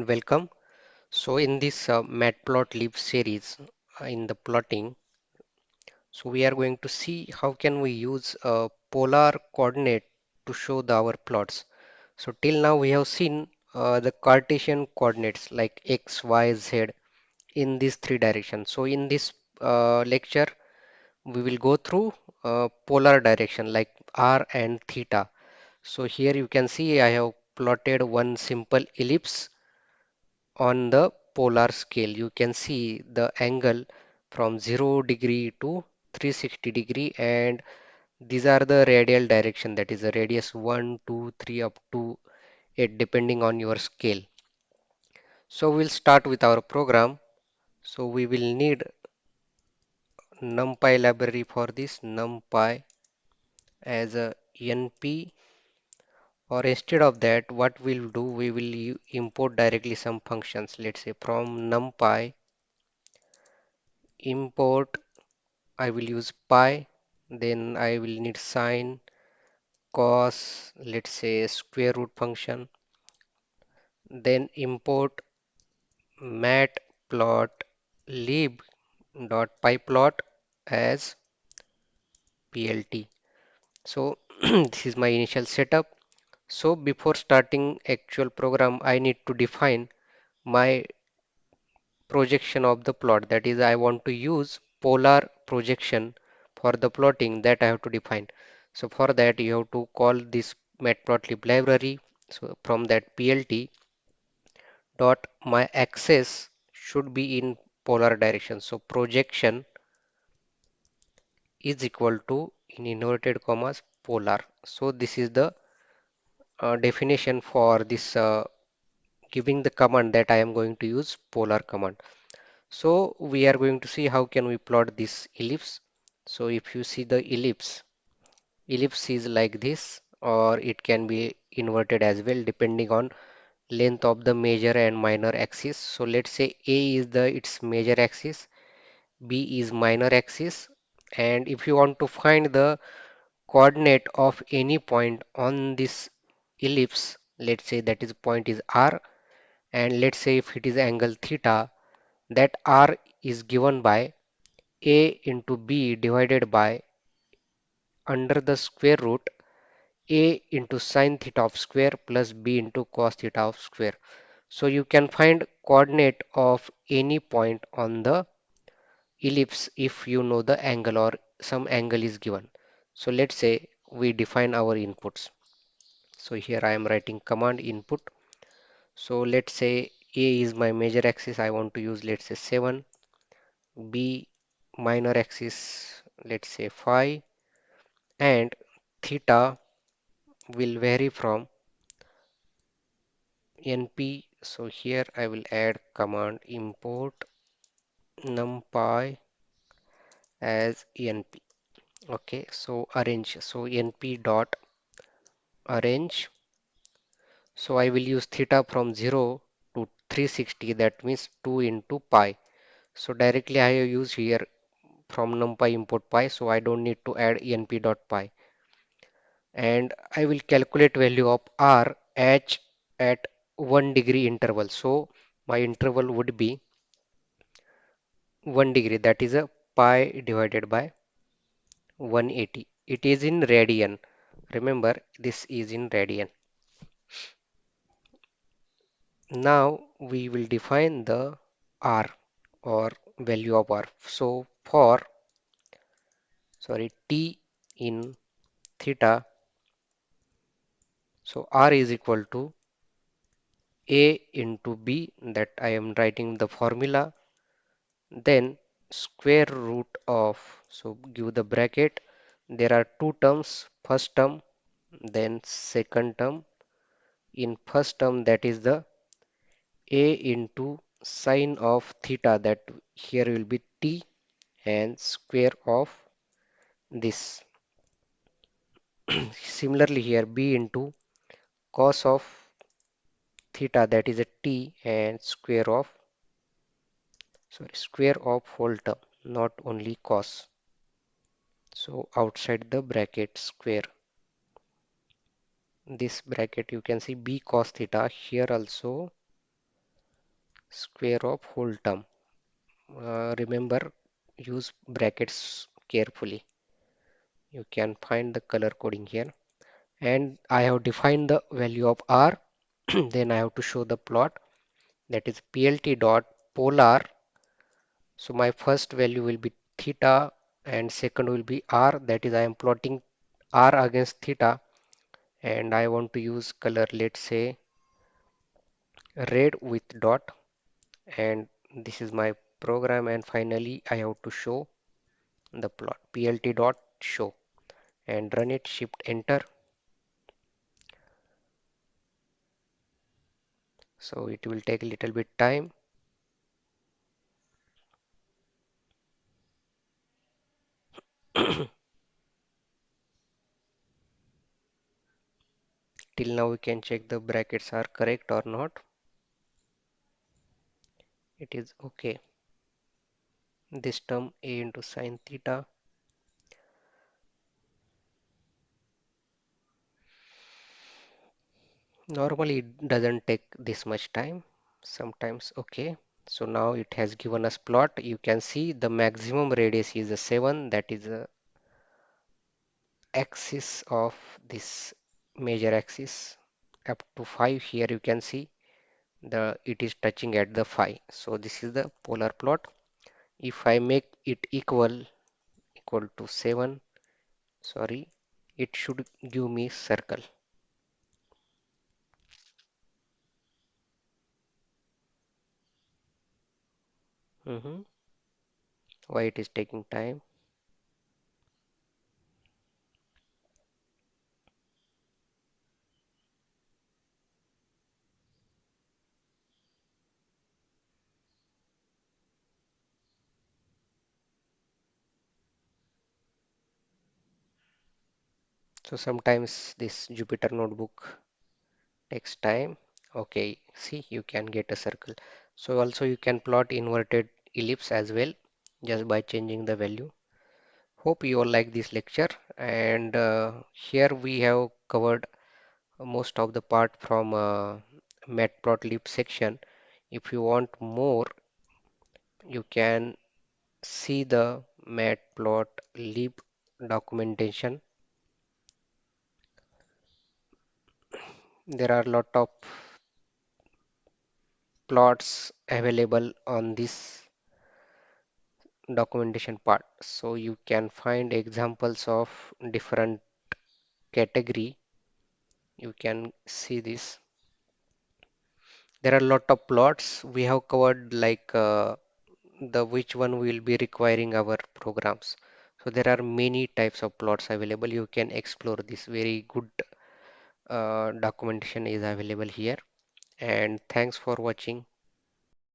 and welcome. So in this Matplotlib series in the plotting, so we are going to see how can we use a polar coordinate to show our plots. So till now we have seen the Cartesian coordinates like x, y, z in these three directions. So in this lecture we will go through polar direction like r and theta. So here you can see I have plotted one simple ellipse on the polar scale. You can see the angle from 0 degree to 360 degree, and these are the radial direction, that is the radius 1, 2, 3 up to 8 depending on your scale. So we'll start with our program. So we will need NumPy library for this, NumPy as a NP, or instead of that what we'll do, we will import directly some functions. Let's say from NumPy import, I will use pi, then I will need sine, cos, let's say square root function, then import matplotlib dot pyplot as plt. So this is my initial setup. So before starting actual program, I need to define my projection of the plot. That is, I want to use polar projection for the plotting, that I have to define. So for that you have to call this matplotlib library. So from that plt dot my axis should be in polar direction. So projection is equal to, in inverted commas, polar. So this is the definition for this giving the command that I am going to use polar command. So we are going to see how can we plot this ellipse. So if you see the ellipse is like this, or it can be inverted as well depending on length of the major and minor axis. So let's say A is the its major axis, B is minor axis, and if you want to find the coordinate of any point on this ellipse, let's say that is point is R, and let's say if it is angle theta, that R is given by A into B divided by under the square root A into sine theta of square plus B into cos theta of square. So you can find coordinate of any point on the ellipse if you know the angle or some angle is given. So let's say we define our inputs. So here I am writing command input. So let's say A is my major axis, I want to use, let's say 7, B minor axis, let's say 5, and theta will vary from NP. So here I will add command import NumPy as NP. Okay, so arrange. So NP dot arrange. So I will use theta from 0 to 360. That means 2 into pi. So directly I have used here from NumPy import pi. So I don't need to add NP dot pi. And I will calculate value of R h at 1 degree interval. So my interval would be 1 degree, that is a pi divided by 180. It is in radian. Remember, this is in radian. Now we will define the R or value of R. So for T in theta, so R is equal to A into B, that I am writing the formula, then square root of, so give the bracket, there are two terms, first term then second term. In first term, that is the A into sine of theta, that here will be T, and square of this. Similarly here B into cos of theta, that is a T, and square of whole term, not only cos. So outside the bracket square, this bracket you can see B cos theta, here also square of whole term. Remember, use brackets carefully. You can find the color coding here. And I have defined the value of R. Then I have to show the plot, that is plt dot polar. So my first value will be theta and second will be R, that is I am plotting R against theta, and I want to use color, let's say red with dot, and this is my program, and finally I have to show the plot plt dot show and run it, shift enter. So it will take a little bit time. Till now we can check the brackets are correct or not. It is okay. This term a into sine theta. Normally it doesn't take this much time. Sometimes okay. So now it has given us plot. You can see the maximum radius is a 7. That is the axis of this major axis. Up to 5 here you can see the it is touching at the 5. So this is the polar plot. If I make it equal to 7, sorry, it should give me circle. Mhm. Why it is taking time? So sometimes this Jupyter notebook takes time. Okay, see, you can get a circle. So also you can plot inverted ellipse as well, just by changing the value. Hope you all like this lecture, and here we have covered most of the part from Matplotlib section. If you want more, you can see the Matplotlib documentation. There are a lot of plots available on this documentation part, so you can find examples of different category. You can see this. There are a lot of plots we have covered, like the which one will be requiring our programs. So there are many types of plots available. You can explore this. Very good documentation is available here. And thanks for watching.